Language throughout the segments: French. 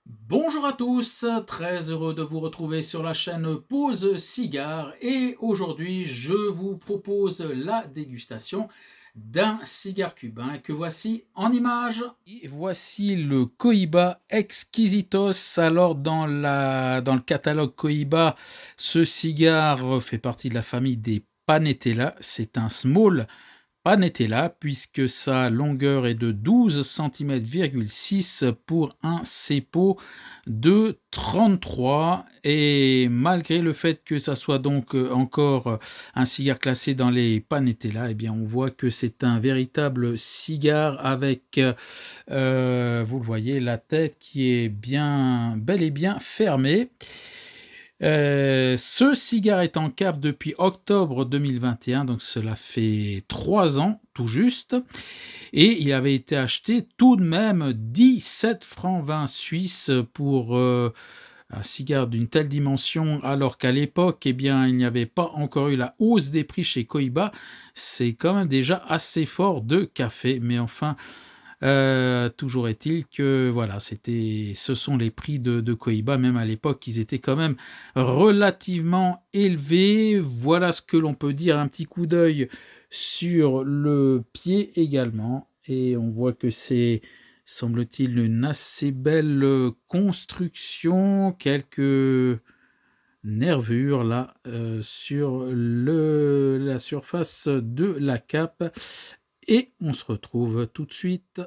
Bonjour à tous, très heureux de vous retrouver sur la chaîne Pause Cigare et aujourd'hui je vous propose la dégustation d'un cigare cubain que voici en images. Et voici le Cohiba Exquisitos. Alors dans le catalogue Cohiba, ce cigare fait partie de la famille des Panetella. C'est un small Panetella puisque sa longueur est de 12,6 cm pour un cepo de 33, et malgré le fait que ça soit donc encore un cigare classé dans les Panetella, eh bien on voit que c'est un véritable cigare avec, vous le voyez, la tête qui est bien, bel et bien fermée. Ce cigare est en cave depuis octobre 2021, donc cela fait 3 ans tout juste, et il avait été acheté tout de même 17 francs 20 suisses pour un cigare d'une telle dimension, alors qu'à l'époque, eh bien, il n'y avait pas encore eu la hausse des prix chez Cohiba. C'est quand même déjà assez fort de café, mais enfin, toujours est-il que voilà, ce sont les prix de Cohiba, même à l'époque, ils étaient quand même relativement élevés. Voilà ce que l'on peut dire. Un petit coup d'œil sur le pied également, et on voit que c'est, semble-t-il, une assez belle construction, quelques nervures là sur la surface de la cape, et on se retrouve tout de suite.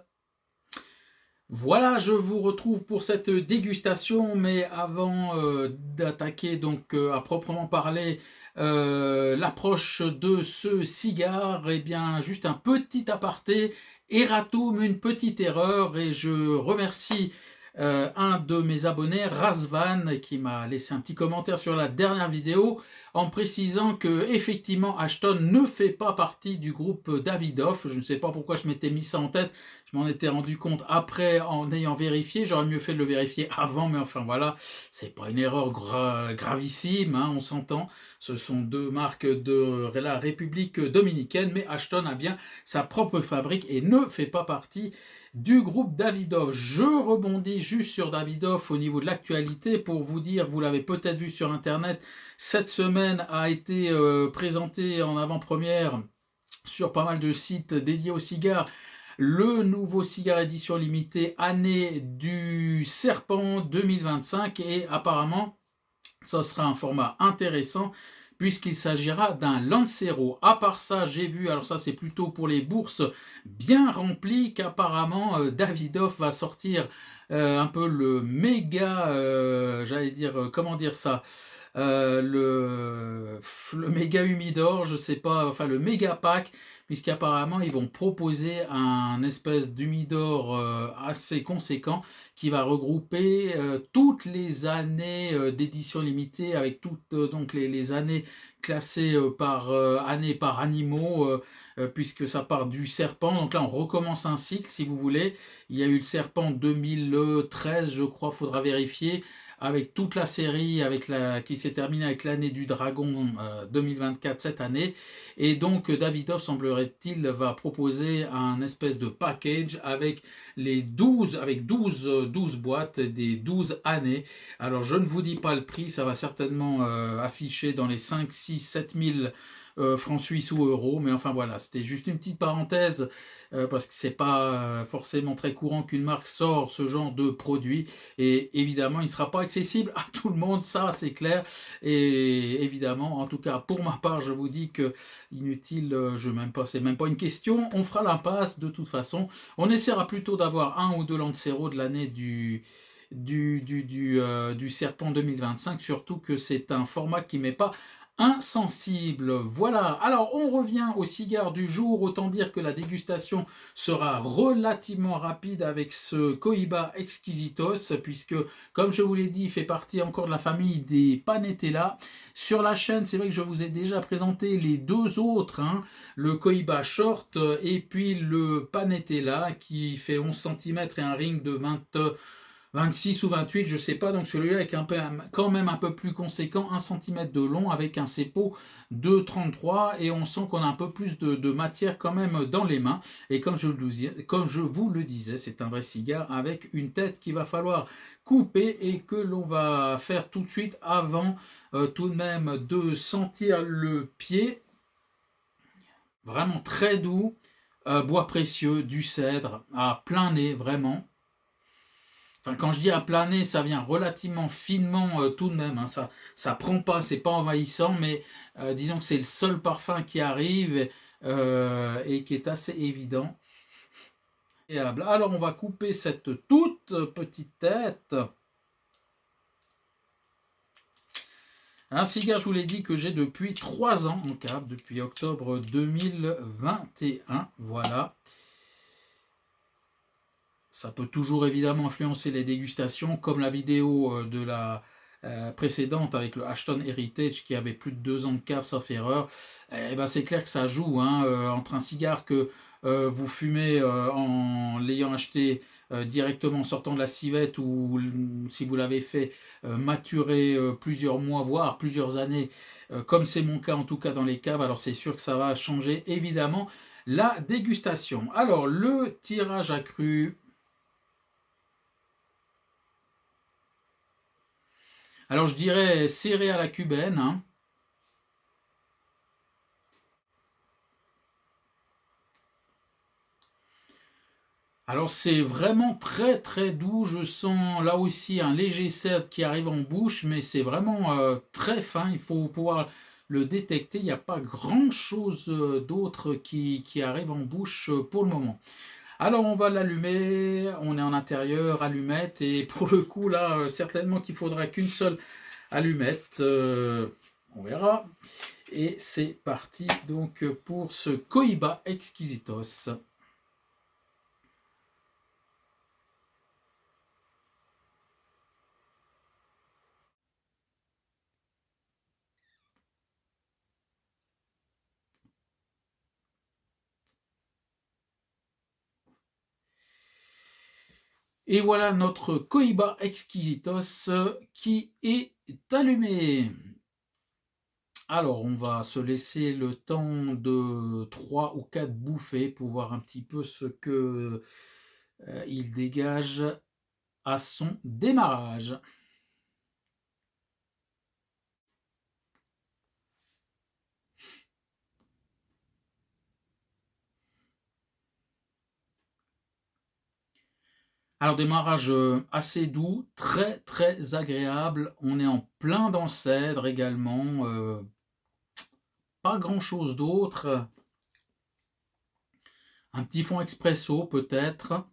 Voilà, je vous retrouve pour cette dégustation, mais avant d'attaquer donc à proprement parler l'approche de ce cigare, eh bien juste un petit aparté, erratum, une petite erreur, et je remercie un de mes abonnés, Razvan, qui m'a laissé un petit commentaire sur la dernière vidéo en précisant que effectivement Ashton ne fait pas partie du groupe Davidoff. Je ne sais pas pourquoi je m'étais mis ça en tête. Je m'en étais rendu compte après en ayant vérifié. J'aurais mieux fait de le vérifier avant, mais enfin voilà, c'est pas une erreur gravissime, hein, on s'entend. Ce sont deux marques de la République dominicaine, mais Ashton a bien sa propre fabrique et ne fait pas partie du groupe Davidoff. Je rebondis juste sur Davidoff au niveau de l'actualité pour vous dire, vous l'avez peut-être vu sur internet, cette semaine a été présentée en avant-première sur pas mal de sites dédiés aux cigares le nouveau cigare édition limitée année du Serpent 2025, et apparemment ça sera un format intéressant puisqu'il s'agira d'un Lancero. À part ça, j'ai vu, alors ça c'est plutôt pour les bourses bien remplies, qu'apparemment Davidoff va sortir un peu le méga, j'allais dire, comment dire ça, le méga humidor, je sais pas, enfin le méga pack, puisqu'apparemment ils vont proposer un espèce d'humidor assez conséquent qui va regrouper toutes les années d'édition limitée, avec toutes donc les années classées par année par animaux, puisque ça part du serpent. Donc là on recommence un cycle si vous voulez. Il y a eu le serpent 2013 je crois, faudra vérifier, avec toute la série qui s'est terminée avec l'année du dragon 2024 cette année. Et donc Davidoff, semblerait-il, va proposer un espèce de package avec les 12, avec 12 boîtes des 12 années. Alors je ne vous dis pas le prix, ça va certainement afficher dans les 5, 6, 7 000 francs suisses ou euros, mais enfin voilà, c'était juste une petite parenthèse parce que c'est pas forcément très courant qu'une marque sort ce genre de produit, et évidemment il ne sera pas accessible à tout le monde, ça c'est clair. Et évidemment, en tout cas pour ma part, je vous dis que inutile, je même pas, c'est même pas une question, on fera l'impasse de toute façon. On essaiera plutôt d'avoir un ou deux Lancero de l'année du Serpent 2025, surtout que c'est un format qui m'est pas insensible. Voilà, alors on revient au cigare du jour. Autant dire que la dégustation sera relativement rapide avec ce Cohiba Exquisitos, puisque comme je vous l'ai dit, il fait partie encore de la famille des Panetella. Sur la chaîne, c'est vrai que je vous ai déjà présenté les deux autres, hein, le Cohiba Short et puis le Panetella qui fait 11 cm et un ring de 26 ou 28, je sais pas. Donc celui-là est quand même un peu plus conséquent, 1 cm de long avec un CEPO de 33 et on sent qu'on a un peu plus de matière quand même dans les mains. Et comme je vous le disais, c'est un vrai cigare avec une tête qu'il va falloir couper et que l'on va faire tout de suite avant tout de même de sentir le pied. Vraiment très doux, bois précieux, du cèdre à plein nez, vraiment. Enfin, quand je dis à plein nez, ça vient relativement finement tout de même. Hein, ça prend pas, c'est pas envahissant, mais disons que c'est le seul parfum qui arrive et qui est assez évident. Alors, on va couper cette toute petite tête. Un cigare, je vous l'ai dit, que j'ai depuis 3 ans en cave, depuis octobre 2021. Voilà. Ça peut toujours évidemment influencer les dégustations, comme la vidéo de la précédente avec le Ashton Heritage qui avait plus de 2 ans de cave sauf erreur. Et ben c'est clair que ça joue hein, entre un cigare que vous fumez en l'ayant acheté directement en sortant de la civette ou si vous l'avez fait maturer plusieurs mois voire plusieurs années, comme c'est mon cas en tout cas dans les caves. Alors c'est sûr que ça va changer évidemment la dégustation. Alors le tirage accru. Alors je dirais serré à la cubaine. Hein. Alors c'est vraiment très très doux. Je sens là aussi un léger cèdre qui arrive en bouche, mais c'est vraiment très fin. Il faut pouvoir le détecter. Il n'y a pas grand chose d'autre qui arrive en bouche pour le moment. Alors on va l'allumer. On est en intérieur, allumette. Et pour le coup là, certainement qu'il faudra qu'une seule allumette. On verra. Et c'est parti donc pour ce Cohiba Exquisitos. Et voilà notre Cohiba Exquisitos qui est allumé. Alors, on va se laisser le temps de 3 ou 4 bouffées pour voir un petit peu ce que il dégage à son démarrage. Alors, démarrage assez doux, très très agréable. On est en plein dans le cèdre également. Pas grand chose d'autre. Un petit fond expresso peut-être.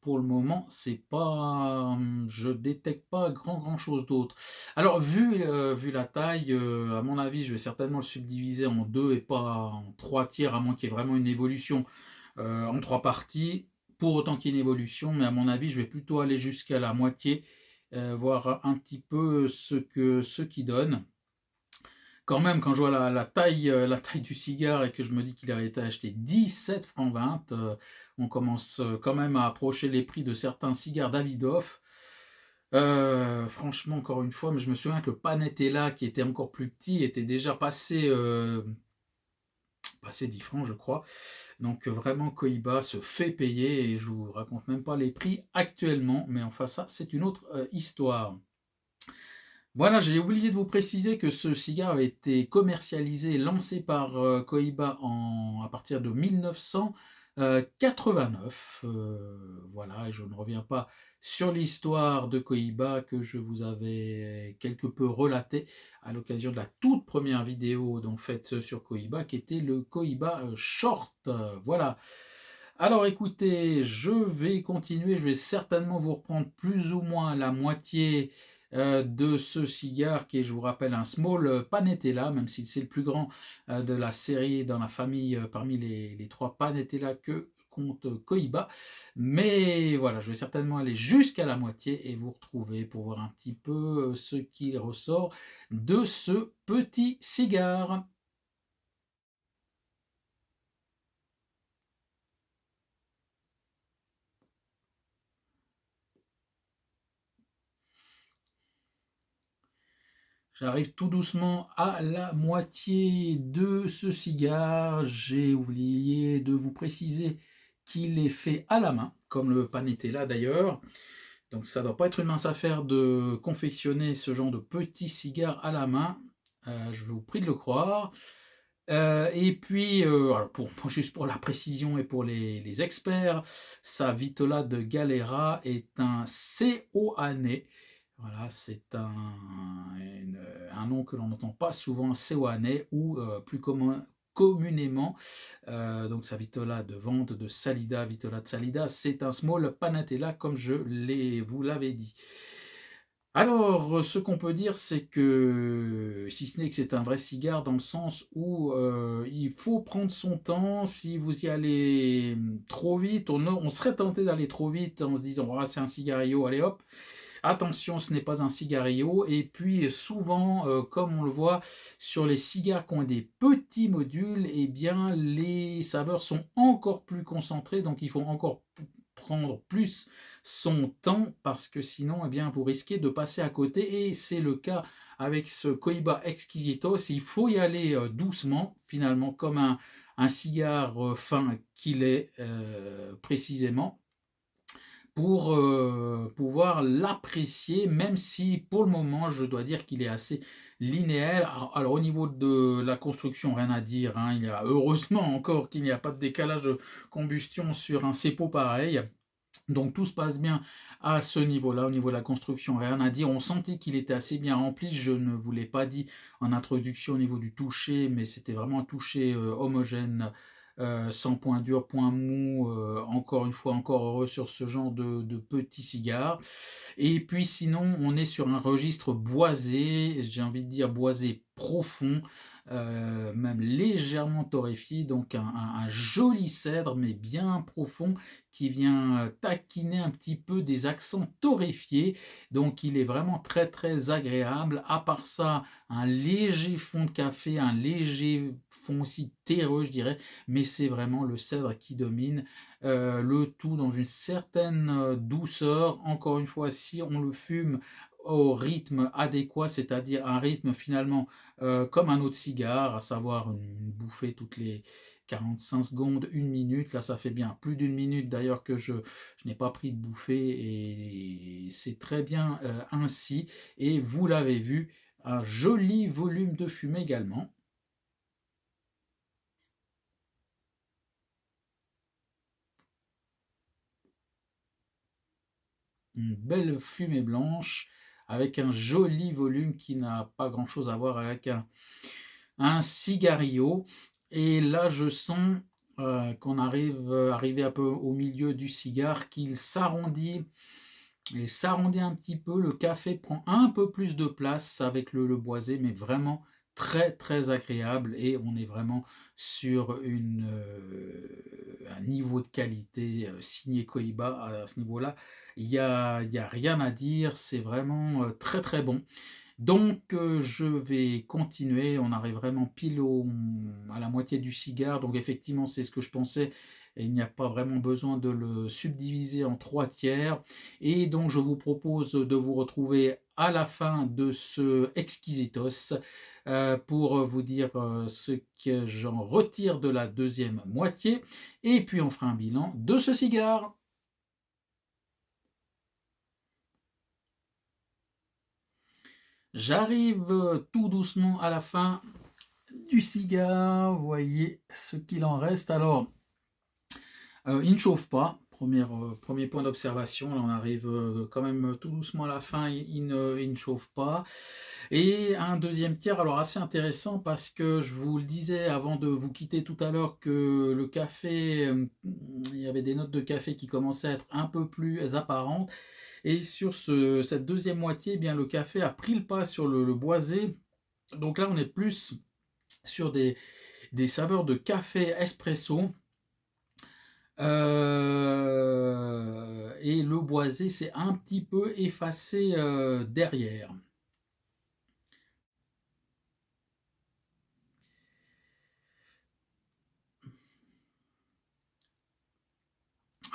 Pour le moment, c'est pas, je détecte pas grand chose d'autre. Alors vu la taille, à mon avis, je vais certainement le subdiviser en 2 et pas en 3 tiers, à moins qu'il y ait vraiment une évolution en 3 parties. Pour autant qu'il y ait une évolution, mais à mon avis, je vais plutôt aller jusqu'à la moitié, voir un petit peu ce qui donne. Quand même, quand je vois la taille du cigare et que je me dis qu'il avait été acheté 17 francs 20, on commence quand même à approcher les prix de certains cigares Davidoff. Franchement, encore une fois, mais je me souviens que le Panetella, qui était encore plus petit, était déjà passé 10 francs, je crois. Donc vraiment, Cohiba se fait payer et je vous raconte même pas les prix actuellement, mais enfin ça, c'est une autre histoire. Voilà, j'ai oublié de vous préciser que ce cigare avait été commercialisé, lancé par Cohiba à partir de 1989. Voilà, et je ne reviens pas sur l'histoire de Cohiba que je vous avais quelque peu relatée à l'occasion de la toute première vidéo donc faite sur Cohiba, qui était le Cohiba Short. Voilà. Alors écoutez, je vais continuer, je vais certainement vous reprendre plus ou moins la moitié de ce cigare qui est, je vous rappelle, un Small Panetella, même si c'est le plus grand de la série dans la famille parmi les 3 Panetella que compte Cohiba. Mais voilà, je vais certainement aller jusqu'à la moitié et vous retrouver pour voir un petit peu ce qui ressort de ce petit cigare. J'arrive tout doucement à la moitié de ce cigare. J'ai oublié de vous préciser qu'il est fait à la main, comme le Panetella d'ailleurs. Donc ça ne doit pas être une mince affaire de confectionner ce genre de petits cigares à la main. Je vous prie de le croire. Et puis, alors juste pour la précision et pour les experts, sa Vitola de Galera est un Ceoane. Voilà, c'est un nom que l'on n'entend pas souvent, Ceoane, ou plus communément, donc sa Vitola de vente de Salida, Vitola de Salida, c'est un small Panatella, comme vous l'avais dit. Alors, ce qu'on peut dire, c'est que, si ce n'est que c'est un vrai cigare dans le sens où il faut prendre son temps. Si vous y allez trop vite, on serait tenté d'aller trop vite en se disant, voilà, c'est un cigarillo, allez hop. Attention, ce n'est pas un cigarillo. Et puis, souvent, comme on le voit sur les cigares qui ont des petits modules, eh bien, les saveurs sont encore plus concentrées, donc il faut encore prendre plus son temps parce que sinon eh bien, vous risquez de passer à côté et c'est le cas avec ce Cohiba Exquisitos. Il faut y aller doucement finalement comme un cigare fin qu'il est précisément pour pouvoir l'apprécier, même si pour le moment je dois dire qu'il est assez linéaire. Alors, au niveau de la construction, rien à dire, hein, il y a heureusement encore qu'il n'y a pas de décalage de combustion sur un CEPO pareil. Donc tout se passe bien à ce niveau-là, au niveau de la construction, rien à dire. On sentait qu'il était assez bien rempli, je ne vous l'ai pas dit en introduction au niveau du toucher, mais c'était vraiment un toucher homogène, sans point dur, point mou, encore une fois, encore heureux sur ce genre de petits cigares. Et puis sinon, on est sur un registre boisé, j'ai envie de dire boisé profond, même légèrement torréfié, donc un joli cèdre, mais bien profond, qui vient taquiner un petit peu des accents torréfiés. Donc il est vraiment très très agréable. À part ça, un léger fond de café, un léger fond aussi terreux, je dirais, mais c'est vraiment le cèdre qui domine. Le tout dans une certaine douceur. Encore une fois, si on le fume au rythme adéquat, c'est-à-dire un rythme finalement comme un autre cigare, à savoir une bouffée toutes les 45 secondes, une minute. Là, ça fait bien plus d'une minute d'ailleurs que je n'ai pas pris de bouffée et c'est très bien ainsi. Et vous l'avez vu, un joli volume de fumée également. Une belle fumée blanche avec un joli volume qui n'a pas grand chose à voir avec un cigarillo. Et là je sens qu'on arrivé un peu au milieu du cigare, qu'il s'arrondit et s'arrondit un petit peu. Le café prend un peu plus de place avec le boisé, mais vraiment très très agréable et on est vraiment sur un niveau de qualité signé Cohiba à ce niveau-là. Il y a rien à dire, c'est vraiment très très bon. Donc je vais continuer, on arrive vraiment pile à la moitié du cigare, donc effectivement c'est ce que je pensais, et il n'y a pas vraiment besoin de le subdiviser en 3 tiers, et donc je vous propose de vous retrouver à la fin de ce Exquisitos pour vous dire ce que j'en retire de la deuxième moitié, et puis on fera un bilan de ce cigare. J'arrive tout doucement à la fin du cigare, vous voyez ce qu'il en reste. Alors, il ne chauffe pas, premier point d'observation. Là, on arrive quand même tout doucement à la fin, il ne chauffe pas. Et un deuxième tiers, alors assez intéressant parce que je vous le disais avant de vous quitter tout à l'heure que le café, il y avait des notes de café qui commençaient à être un peu plus apparentes. Et sur cette deuxième moitié, eh bien, le café a pris le pas sur le boisé. Donc là, on est plus sur des saveurs de café espresso. Et le boisé s'est un petit peu effacé derrière.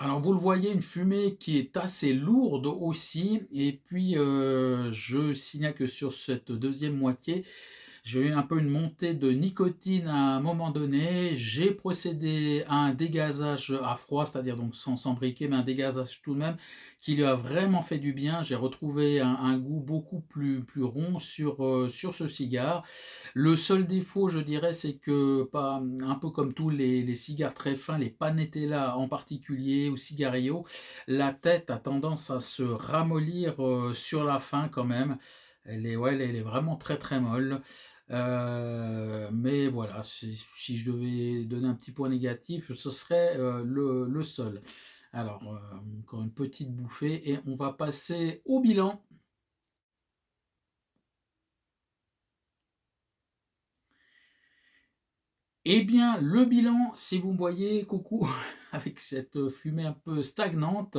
Alors vous le voyez, une fumée qui est assez lourde aussi et puis, je signale que sur cette deuxième moitié, j'ai eu un peu une montée de nicotine à un moment donné. J'ai procédé à un dégazage à froid, c'est-à-dire donc sans briquet, mais un dégazage tout de même qui lui a vraiment fait du bien. J'ai retrouvé un goût beaucoup plus rond sur ce cigare. Le seul défaut, je dirais, c'est que pas un peu comme tous les cigares très fins, les Panetella en particulier ou Cigarillo, la tête a tendance à se ramollir, sur la fin quand même. Elle est vraiment très, très molle. Mais voilà, si je devais donner un petit point négatif, ce serait, le seul. Alors, encore une petite bouffée et on va passer au bilan. Eh bien, le bilan, si vous me voyez, coucou, avec cette fumée un peu stagnante.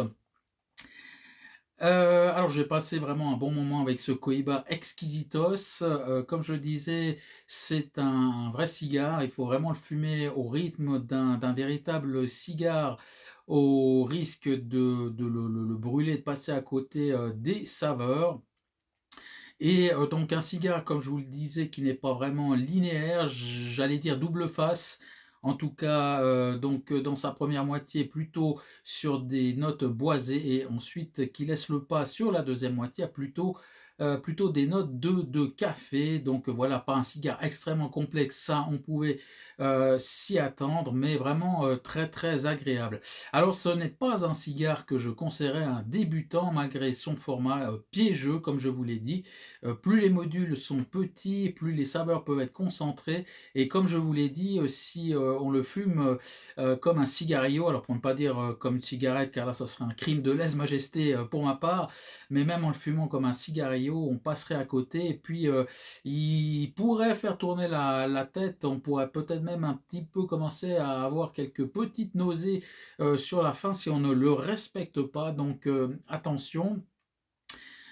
Alors j'ai passé vraiment un bon moment avec ce Cohiba Exquisitos. Comme je le disais, c'est un vrai cigare. Il faut vraiment le fumer au rythme d'un véritable cigare, au risque de le brûler, de passer à côté des saveurs. Et donc un cigare, comme je vous le disais, qui n'est pas vraiment linéaire, j'allais dire double face. En tout cas, donc dans sa première moitié, plutôt sur des notes boisées, et ensuite qui laisse le pas sur la deuxième moitié à plutôt des notes de café. Donc voilà, pas un cigare extrêmement complexe, ça on pouvait s'y attendre, mais vraiment très très agréable. Alors ce n'est pas un cigare que je conseillerais à un débutant malgré son format piégeux, comme je vous l'ai dit. Plus les modules sont petits, plus les saveurs peuvent être concentrées. Et comme je vous l'ai dit, si on le fume comme un cigarillo, alors pour ne pas dire comme une cigarette, car là ce serait un crime de lèse-majesté pour ma part, mais même en le fumant comme un cigarillo, on passerait à côté. Et puis il pourrait faire tourner la tête, on pourrait peut-être même un petit peu commencer à avoir quelques petites nausées sur la fin si on ne le respecte pas. Donc attention.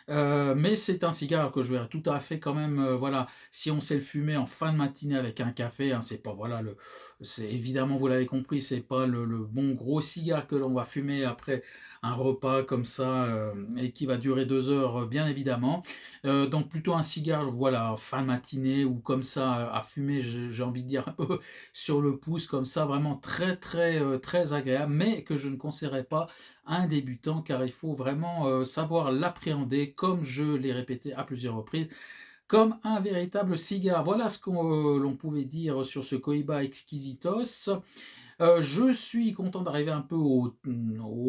Mais c'est un cigare que je verrais tout à fait quand même, voilà, si on sait le fumer en fin de matinée avec un café, hein, c'est pas, voilà, c'est évidemment, vous l'avez compris, c'est pas le bon gros cigare que l'on va fumer après un repas comme ça, et qui va durer 2 heures, bien évidemment. Donc plutôt un cigare, voilà, fin de matinée ou comme ça, à fumer, j'ai envie de dire un peu sur le pouce, comme ça, vraiment très, très, très agréable, mais que je ne conseillerais pas à un débutant, car il faut vraiment savoir l'appréhender, comme je l'ai répété à plusieurs reprises, comme un véritable cigare. Voilà ce qu'on l'on pouvait dire sur ce Cohiba Exquisitos. Je suis content d'arriver un peu au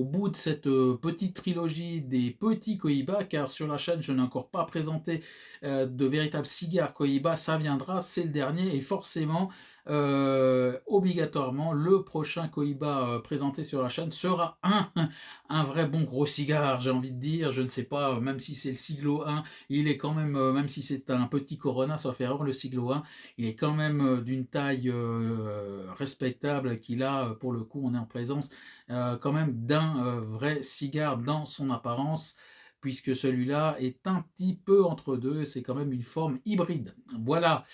bout de cette petite trilogie des petits Cohiba, car sur la chaîne, je n'ai encore pas présenté de véritables cigares Cohiba. Ça viendra, c'est le dernier, et forcément, obligatoirement, le prochain Cohiba présenté sur la chaîne sera un vrai bon gros cigare, j'ai envie de dire. Je ne sais pas, même si c'est le Siglo 1, il est quand même, même si c'est un petit Corona, sauf erreur, le Siglo 1, il est quand même d'une taille respectable, qu'il a, pour le coup, on est en présence quand même d'un vrai cigare dans son apparence, puisque celui-là est un petit peu entre deux, c'est quand même une forme hybride. Voilà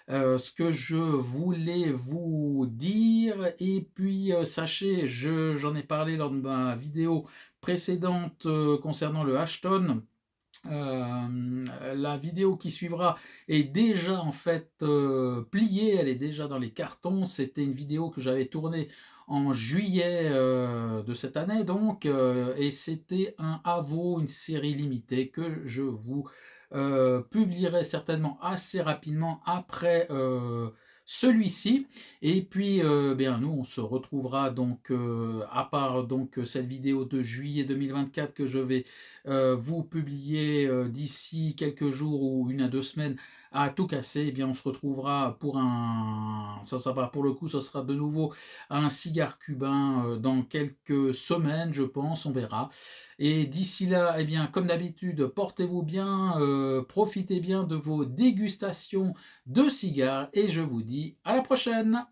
ce que je voulais vous dire. Et puis sachez, j'en ai parlé lors de ma vidéo précédente concernant le Ashton. La vidéo qui suivra est déjà en fait pliée, elle est déjà dans les cartons. C'était une vidéo que j'avais tournée en juillet de cette année, donc, et c'était un AVO, une série limitée que je vous publierai certainement assez rapidement après celui-ci. Et puis bien nous on se retrouvera donc à part donc cette vidéo de juillet 2024 que je vais vous publier d'ici quelques jours ou 1 à 2 semaines à tout casser. Eh bien on se retrouvera pour ça va, pour le coup, ce sera de nouveau un cigare cubain dans quelques semaines, je pense, on verra. Et d'ici là, eh bien, comme d'habitude, portez-vous bien, profitez bien de vos dégustations de cigares, et je vous dis à la prochaine.